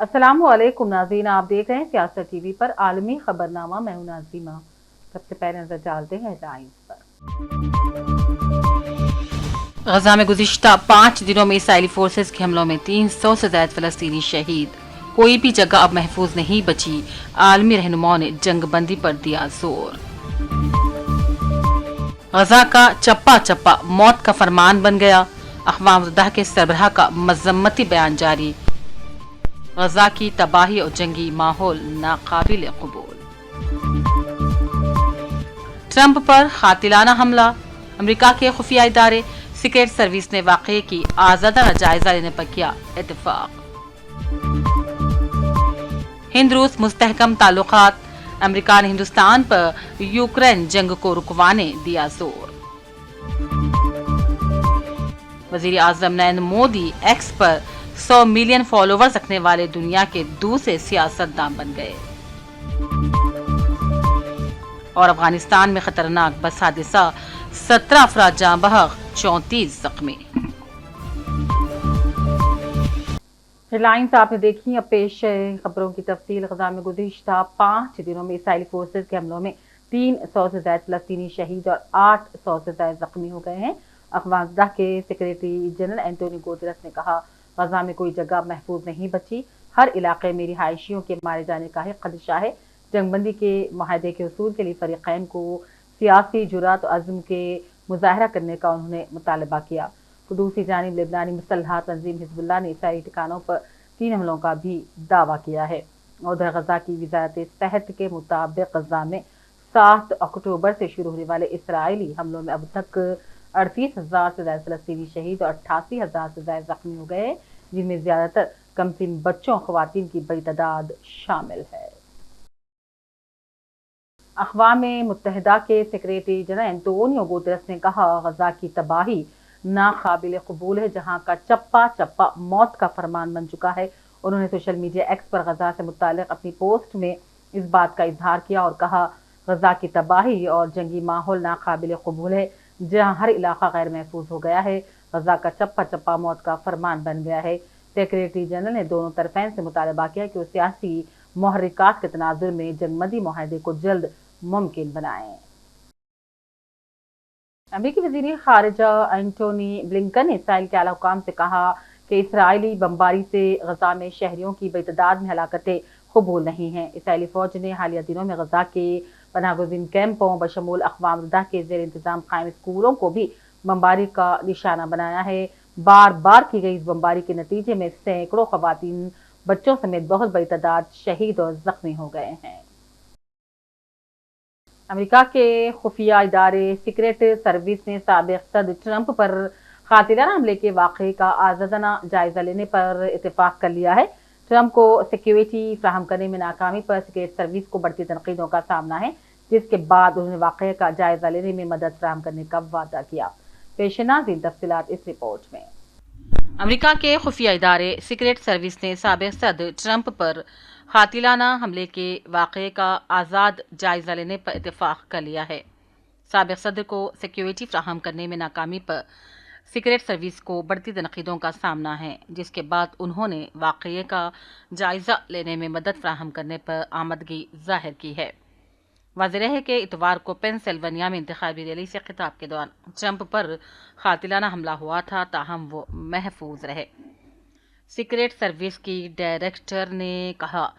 अस्सलाम वालेकुम नाज़रीन, आप देख रहे हैं सियासत टीवी पर आलमी खबरनामा। मैं हूं नाज़िमा। सबसे पहले नजर डालते हैं हेडलाइंस पर। गजा में गुज़िश्ता 5 दिनों में इसराइली फोर्सेस के हमलों में 300 से ज्यादा फलस्तीनी शहीद। कोई भी जगह अब महफूज नहीं बची। आलमी रहनुमाओं ने जंगबंदी पर दिया जोर। गजा का चप्पा चप्पा मौत का फरमान बन गया। अक़वाम मुत्तहिदा के सरबराह का मज़म्मती बयान जारी। गजा की तबाही और जंगी माहौल नाकाबिल कबूल। ट्रंप पर कातिलाना हमला। अमेरिका के खुफिया इदारे सीक्रेट सर्विस ने वाक़ये की आज़ादाना जायजा लेने पर किया इत्तेफाक। हिंद रूस मुस्तहकम ताल्लुकात। अमेरिका ने हिंदुस्तान पर यूक्रेन जंग को रुकवाने दिया जोर। वजीर आजम नरेंद्र मोदी एक्स पर 100 मिलियन फॉलोवर्स रखने वाले दुनिया के दूसरे सियासतदान बन गए। और अफगानिस्तान में खतरनाक बस हादसा, 17 अफराद जाँ बहक, 34 जख्मी। हेडलाइंस आपने देखी, अब पेश है खबरों की तफसील। गजा में गुज़िश्ता 5 दिनों में इसराइली फोर्सेज के हमलों में 300 से ज्यादा फलस्तीनी शहीद और 800 से ज्यादा जख्मी हो गए हैं। अक़वाम मुत्तहिदा के सेक्रेटरी जनरल एंटोनियो गुतेरेस ने कहा, गजा में कोई जगह महफूज नहीं बची। हर इलाके में रिहायशियों के मारे जाने का खदशा है। जंगबंदी के मुआहदे के उसूल के लिए फरीक़ैन को सियासी जुरात और अज़्म के मुज़ाहरा करने का उन्होंने मुतालबा किया। दूसरी जानिब लेबनानी मुसल्लह तंजीम हिज़्बुल्लाह ने इसराइली ठिकानों पर 3 हमलों का भी दावा किया है। उधर गजा की वज़ारत सेहत के मुताबिक गजा में 7 अक्टूबर से शुरू होने वाले इसराइली हमलों में अब तक 38,000 से ज्यादा फलस्तीनी शहीद और 88,000 से ज्यादा जख्मी हो गए, जिनमें ज्यादातर कमसिन बच्चों ख़वातीन की बड़ी तादाद शामिल है। अक़वाम मुत्तहिदा के सेक्रेटरी जनरल एंटोनियो गुतेरेस ने कहा, गजा की तबाही नाकाबिल कबूल है, जहां का चप्पा चप्पा मौत का फरमान बन चुका है। उन्होंने सोशल मीडिया एक्स पर गजा से मुताल्लिक़ अपनी पोस्ट में इस बात का इजहार किया और कहा, गजा की तबाही और जंगी माहौल नाकाबिल कबूल है, जहां हर इलाका गैर महफूज हो गया है। गजा का चप्पा चप्पा मौत का फरमान बन गया है। सेक्रेटरी जनरल ने दोनों तरफैन से मुतालबा किया कि वो सियासी मुहर्रिकात के तनाजुर में जंगबंदी मुआहदे को जल्द मुमकिन बनाएं। अमेरिकी वज़ीर ख़ारिजा एंटोनी ब्लिंकन ने इसराइल के आला हुकाम से कहा कि इसराइली बमबारी से गजा में शहरियों की बड़ी तादाद में हलाकतें कबूल नहीं हैं। इसराइली फौज ने हालिया दिनों में गजा के पनाहगज़ीन कैंपों बशमूल अक़वाम मुत्तहिदा के ज़ेर इंतज़ाम कायम स्कूलों को भी बमबारी का निशाना बनाया है। बार बार की गई इस बमबारी के नतीजे में सैकड़ों ख़वातीन, बच्चों समेत बहुत बड़ी तादाद शहीद और जख्मी हो गए हैं। अमेरिका के खुफिया इदारे सीक्रेट सर्विस ने साबिक़ सदर ट्रंप पर कातिलाना हमले के वाक़ये का आज़ादाना जायजा लेने पर इत्तेफाक कर लिया है। ट्रंप को सिक्योरिटी फराहम करने में नाकामी पर सीक्रेट सर्विस को बढ़ती तनकीदों का सामना है, जिसके बाद उन्होंने वाक़ये का जायजा लेने में मदद फराहम करने का वादा किया। पेश नाज़रीन तफ़सीलात इस रिपोर्ट में। अमेरिका के खुफिया इदारे सीक्रेट सर्विस ने साबिक़ सदर ट्रंप पर कातिलाना हमले के वाक़ये का आज़ाद जायजा लेने पर इत्तेफाक कर लिया है। साबिक़ सदर को सिक्योरिटी फराहम करने में नाकामी पर सीक्रेट सर्विस को बढ़ती तनकीदों का सामना है, जिसके बाद उन्होंने वाक़ये का जायजा लेने में मदद फराहम करने पर आमदगी जाहिर की है। वाज़ेह है कि इतवार को पेंसिल्वेनिया में इंतखाबी रैली से खिताब के दौरान ट्रंप पर कातिलाना हमला हुआ था, ताहम वो महफूज रहे। सीक्रेट सर्विस की डायरेक्टर ने कहा,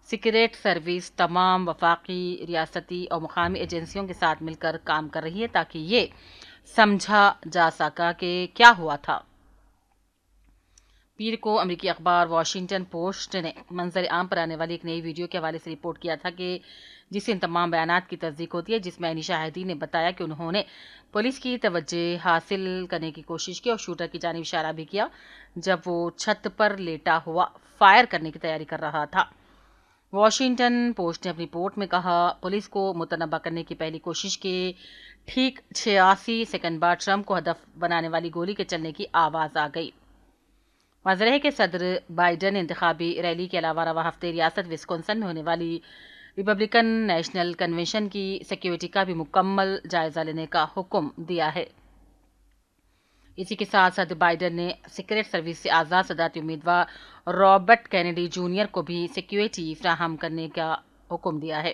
सीक्रेट सर्विस तमाम वफाकी, रियासती और मुकामी एजेंसियों के साथ मिलकर काम कर रही है ताकि ये समझा जा सका कि क्या हुआ था। पीर को अमेरिकी अखबार वॉशिंगटन पोस्ट ने मंजर आम पर आने वाली एक नई वीडियो के हवाले से रिपोर्ट किया था कि जिससे इन तमाम बयानात की तस्दीक होती है, जिसमें ऐनी शाहिदीन ने बताया कि उन्होंने पुलिस की तवज्जो हासिल करने की कोशिश की और शूटर की जानिब इशारा भी किया जब वो छत पर लेटा हुआ फायर करने की तैयारी कर रहा था। वॉशिंगटन पोस्ट ने अपनी रिपोर्ट में कहा, पुलिस को मुतनब्बा करने की पहली कोशिश के ठीक 86 सेकंड बाद ट्रंप को हदफ बनाने वाली गोली के चलने की आवाज़ आ गई। वाज़ेह है कि सदर बाइडन इंतखाबी रैली के अलावा रवा हफ्ते रियासत विस्कॉन्सिन में होने वाली रिपब्लिकन नेशनल कन्वेंशन की सिक्योरिटी का भी मुकम्मल जायजा लेने का हुक्म दिया है। इसी के साथ साथ बाइडन ने सीक्रेट सर्विस से आज़ाद सदारती उम्मीदवार रॉबर्ट कैनेडी जूनियर को भी सिक्योरिटी फ्राहम करने का हुक्म दिया है।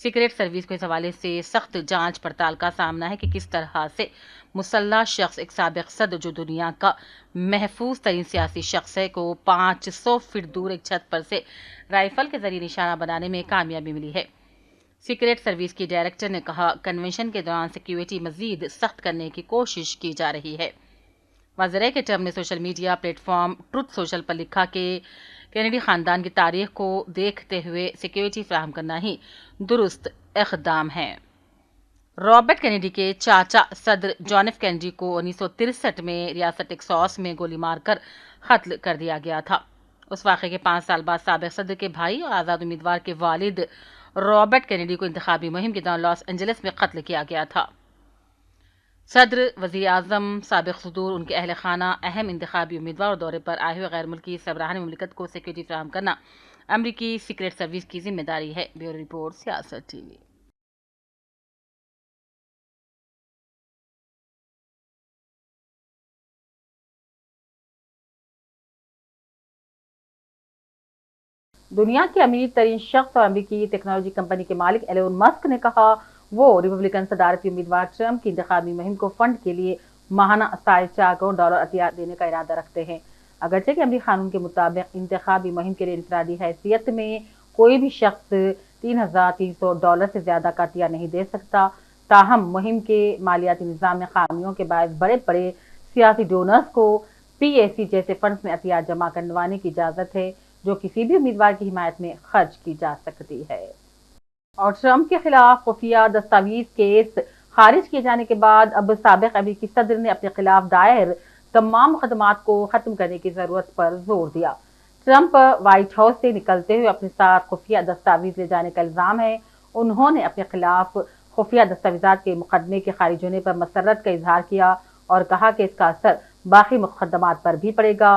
सीक्रेट सर्विस को इस हवाले से सख्त जांच पड़ताल का सामना है कि किस तरह से मुसल्ला शख्स, एक साबिक सदर जो दुनिया का महफूज तरीन सियासी शख्स है, को 500 फीट दूर एक छत पर से राइफल के जरिए निशाना बनाने में कामयाबी मिली है। सीक्रेट सर्विस की डायरेक्टर ने कहा, कन्वेंशन के दौरान सिक्योरिटी मजीद सख्त करने की कोशिश की जा रही है। वज़ीर के ट्रम्प ने social media platform truth social पर लिखा कि कैनेडी ख़ानदान की तारीख को देखते हुए सिक्योरिटी फ्राहम करना ही दुरुस्त इक़दाम है। रॉबर्ट कैनेडी के चाचा सदर जॉन एफ कैनेडी को 1963 में रियासत टेक्सास में गोली मारकर कत्ल कर दिया गया था। उस वाक़े के 5 साल बाद साबिक़ सदर के भाई और आज़ाद उम्मीदवार के वालिद रॉबर्ट कैनेडी को इंतखाबी मुहिम के दौरान लॉस एंजलिस में कत्ल किया गया था। सदर, वज़ीर आज़म, साबिक़ सदूर, उनके अहल खाना अहम इंतखाबी उम्मीदवार और दौरे पर आए हुए गैर मुल्की सरबराहान मुमलिकत को सिक्योरिटी फ्राहम करना अमरीकी सीक्रेट सर्विस की जिम्मेदारी है। ब्यूरो रिपोर्ट, सियासत टीवी। दुनिया के अमीर तरीन शख्स और अमेरिकी टेक्नोलॉजी कंपनी के मालिक एलोन मस्क ने कहा, वो रिपब्लिकन सदारती उम्मीदवार ट्रंप की इंतखाबी मुहिम को फंड के लिए माहाना $4.5 करोड़ अतिया देने का इरादा रखते हैं। अगरचे कि अमरीकी कानून के मुताबिक इंतखाबी मुहिम के लिए इंफरादी हैसियत में कोई भी शख्स $3,300 से ज्यादा का अतिया नहीं दे सकता, ताहम मुहिम के मालियाती निज़ाम में खामियों के बायस बड़े बड़े सियासी डोनर्स को PAC जैसे फंड्स में अतिया जमा करवाने की इजाजत है, जो किसी भी उम्मीदवार की हिमायत में खर्च की जा सकती है। और ट्रंप के खिलाफ खुफिया दस्तावेज केस खारिज किए जाने के बाद अब साबिक अमेरिकी सदर ने अपने खिलाफ दायर तमाम मुकदमात को खत्म करने की जरूरत पर जोर दिया। ट्रंप व्हाइट हाउस से निकलते हुए अपने साथ खुफिया दस्तावेज ले जाने का इल्जाम है। उन्होंने अपने खिलाफ खुफिया दस्तावेजात के मुकदमे के खारिज होने पर मसरत का इजहार किया और कहा कि इसका असर बाकी मुकदमात पर भी पड़ेगा।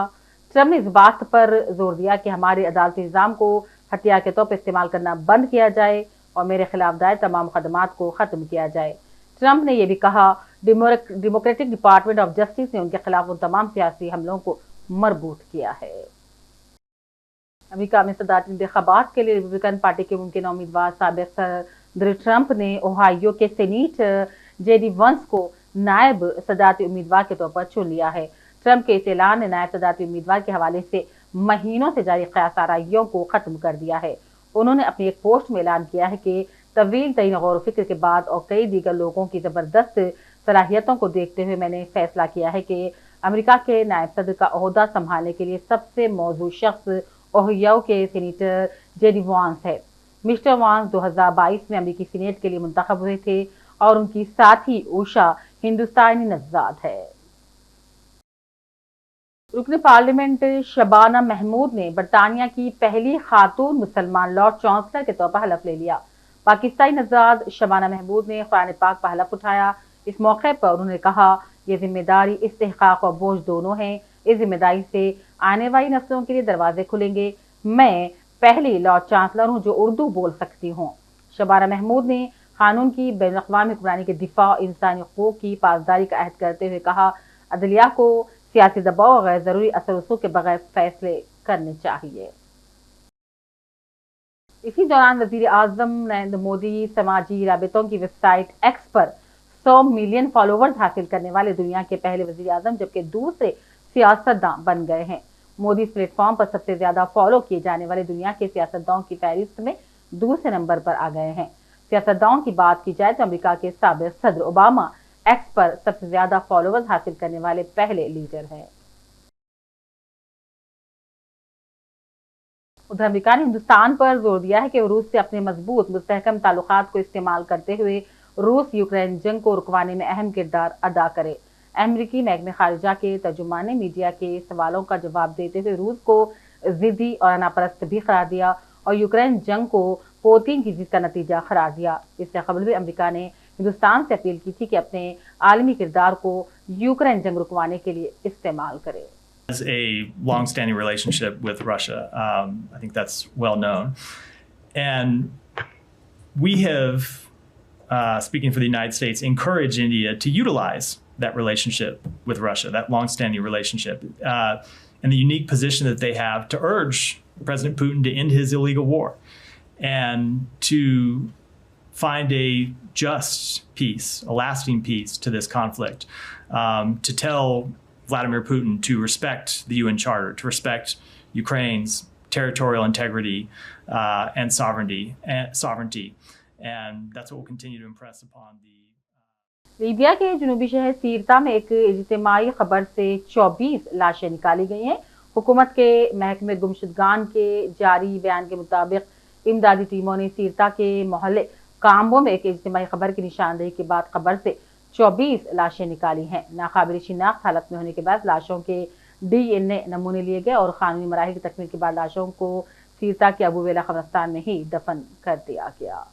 ट्रंप ने इस बात पर जोर दिया कि हमारे अदालती निज़ाम को हथियार के तौर पर इस्तेमाल करना बंद किया जाए और मेरे खिलाफ दायर तमाम मुकदमात को खत्म किया जाए। ट्रंप ने यह भी कहा, डेमोक्रेटिक डिपार्टमेंट ऑफ जस्टिस ने उनके खिलाफ उन तमाम सियासी हमलों को मरबूत किया है। अमेरिका में सदारती इंतखाबात के लिए रिपब्लिकन पार्टी के मुमकिन उम्मीदवार साबिक सदर ट्रंप ने ओहायो के सीनेटर JD वंस को नायब सदारती उम्मीदवार के तौर पर चुन लिया है। ट्रंप के इस ऐलान ने नायब सदारती उम्मीदवार के हवाले से महीनों से जारी क़यास आराइयों को खत्म कर दिया है। उन्होंने अपनी एक पोस्ट में ऐलान किया है कि तवील तरीन गौर फिक्र के बाद और कई दीगर लोगों की जबरदस्त सलाहियतों को देखते हुए मैंने फैसला किया है कि अमेरिका के नायब सदर का ओहदा संभालने के लिए सबसे मौजूद शख्स ओहियो के सीनेटर JD वांस है। मिस्टर वांस 2022 में अमेरिकी सीनेट के लिए मुंतखब हुए थे और उनकी साथी उषा हिंदुस्तानी नज़ाद है। रुकन पार्लियामेंट शबाना महमूद ने बरतानिया की पहली खातून मुसलमान लॉर्ड चांसलर के तौर पर हलफ ले लिया। पाकिस्तानी नज़ाद शबाना महमूद ने कुरान पाक पर हलफ उठाया। इस मौके पर उन्होंने कहा, यह जिम्मेदारी, इस्तेहकाक और बोझ दोनों हैं। इस जिम्मेदारी से आने वाली नस्लों के लिए दरवाजे खुलेंगे। मैं पहली लॉर्ड चांसलर हूँ जो उर्दू बोल सकती हूँ। शबाना महमूद ने कानून की बैनुल-अक़वामी हुक्मरानी के दिफा और इंसानी हकूक़ की पासदारी का अहद करते हुए कहा, अदलिया को सियासी दबाव और गैर जरूरी असर रसूख के बगैर फैसले करने चाहिए। इसी दौरान वजीर आजम नरेंद्र मोदी समाजी राबितों की वेबसाइट एक्स पर 100 मिलियन फॉलोवर्स हासिल करने वाले दुनिया के पहले वजीर आजम जबकि दूसरे सियासतदान बन गए हैं। मोदी इस प्लेटफॉर्म पर सबसे ज्यादा फॉलो किए जाने वाले दुनिया के सियासतदानों की फहरिस्त में दूसरे नंबर पर आ गए हैं। सियासतदानों की बात की जाए तो अमेरिका के साबिक सदर ओबामा एक्स पर सबसे ज्यादा फॉलोवर्स हासिल करने वाले पहले लीडर हैं। उधर अमेरिका ने हिंदुस्तान पर जोर दिया है कि वो रूस से अपने मजबूत मुस्तहकम ताल्लुकात को इस्तेमाल करते हुए रूस यूक्रेन जंग को रुकवाने में अहम किरदार अदा करे। अमेरिकी महकमे खारिजा के तर्जुमान ने मीडिया के सवालों का जवाब देते हुए रूस को जिद्दी और अनापरस्त भी करार दिया और यूक्रेन जंग को पुतिन की जीत का नतीजा करार दिया। इससे कबल भी अमेरिका ने हिंदुस्तान से अपील की थी कि अपने आलमी किरदार को यूक्रेन जंग रुकवाने के लिए इस्तेमाल करे। Has a long-standing relationship with Russia. I think that's well known. And we have, speaking for the United States, encouraged India to utilize that relationship with Russia, that long-standing relationship, and the unique position that they have to urge President Putin to end his illegal war and to find a just peace, a lasting peace to this conflict, to tell Vladimir Putin to respect the UN Charter, to respect Ukraine's territorial integrity and sovereignty. And that's what will continue to impress upon the Libya के जनूबी शहर सीरता में एक इज्तिमाई खबर से 24 लाशें निकाली गई हैं। हुकूमत के महकमे गुमशुदगान के जारी बयान के मुताबिक इमदादी टीमों ने सीरता के मोहल्ले काम्बो में एक इज्तिमाई खबर की निशानदेही के बाद खबर से 24 लाशें निकाली हैं। नाकाबिल शिनाख्त हालत में होने के बाद लाशों के DNA नमूने लिए गए और कानूनी मराहिल की तकमील के बाद लाशों को सीरता के अबू वेला कब्रिस्तान में ही दफन कर दिया गया।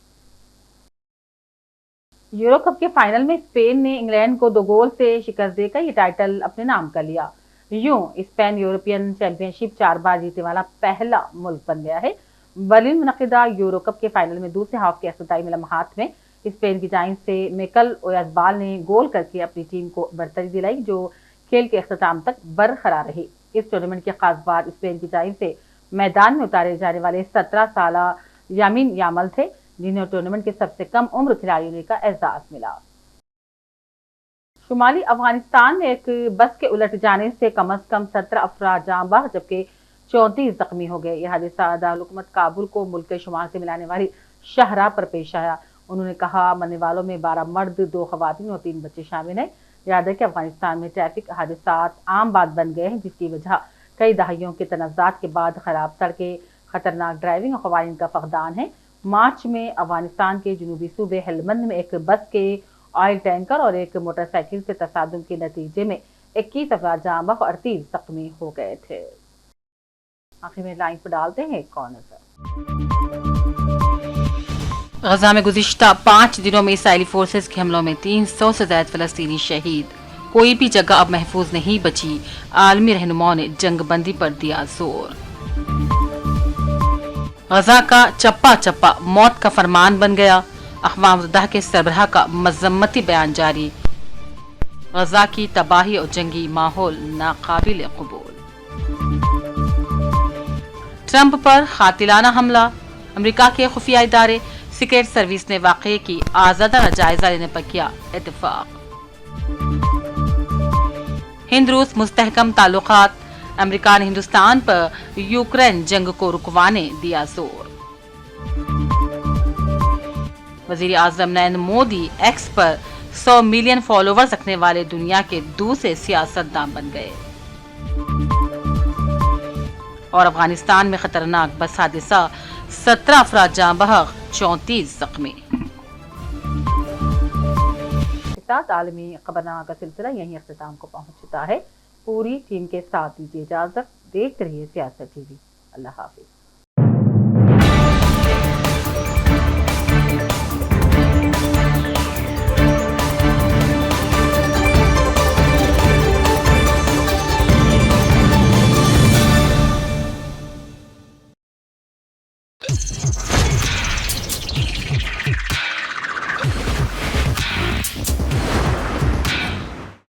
यूरो कप के फाइनल में स्पेन ने इंग्लैंड को 2 गोल से शिकस्त देकर ये टाइटल अपने नाम कर लिया। यूं स्पेन यूरोपियन चैंपियनशिप 4 बार जीतने वाला पहला मुल्क बन गया है। बर्लिन में मुनक़िदा यूरो कप के फाइनल में दूसरे हाफ के इख्तितामी लम्हात में स्पेन की जानिब से मिकेल ओयाज़बाल ने गोल करके अपनी टीम को बढ़तरी दिलाई, जो खेल के इख्तिताम तक बरकरार रही। इस टूर्नामेंट की खास बात स्पेन की जानिब से मैदान में उतारे जाने वाले 17 साला यामीन यामल थे, जिन्हें टूर्नामेंट के सबसे कम उम्र खिलाड़ी का एजाज मिला। शुमाली अफगानिस्तान में एक बस के उलट जाने से कम से कम 17 अफराद जाँ बहक जबकि 34 जख्मी हो गए। यह हादसा दारुल काबुल को मुल्क के शुमाल से मिलाने वाली शाहराह पर पेश आया। उन्होंने कहा, मरने वालों में 12 मर्द, 2 खवातीन और 3 बच्चे शामिल हैं। याद है कि अफगानिस्तान में ट्रैफिक हादसात आम बात बन गए हैं, जिसकी वजह कई दहाइयों के तनाज़ात के बाद खराब सड़कें, खतरनाक ड्राइविंग और क़वानीन का फक़दान है। मार्च में अफगानिस्तान के जनूबी सूबे हेलमंद में एक बस के ऑयल टैंकर और एक मोटरसाइकिल से तसादुम के नतीजे में 21 अफराद जाँ बहक और 38 जख्मी हो गए थे। आखिर में लाइन पर डालते हैं एक और नजर। गजा में गुज़िश्ता 5 दिनों में इसराइली फोर्सेस के हमलों में 300 से ज्यादा फलस्तीनी शहीद। कोई भी जगह अब महफूज नहीं बची। आलमी रहनुमाओं ने जंगबंदी पर दिया जोर। गजा का चप्पा चप्पा मौत का फरमान बन गया। अक़वाम मुत्तहिदा के सरबराह का मज़म्मती बयान जारी। गजा की तबाही और जंगी माहौल नाकाबिल क़बूल। ट्रंप पर कातिलाना हमला। अमेरिका के खुफिया इदारे सीक्रेट सर्विस ने वाक़ये की आज़ादाना जायजा लेने पर किया इत्तेफाक। हिंद रूस मुस्तहकम ताल्लुकात। अमेरिका ने हिंदुस्तान पर यूक्रेन जंग को रुकवाने दिया जोर। वज़ीर आज़म नरेंद्र मोदी एक्स पर 100 मिलियन फॉलोवर्स रखने वाले दुनिया के दूसरे सियासतदान बन गए। और अफगानिस्तान में खतरनाक बस हादसा, 17 अफराद जाँ बहक, 34 जख्मी। आलमी खबरनामा का सिलसिला यहीं अख्तिताम को पहुंच चुका है। पूरी टीम के साथ दीजिए इजाजत। देखते रहिए सियासत टीवी। अल्लाह हाफिज।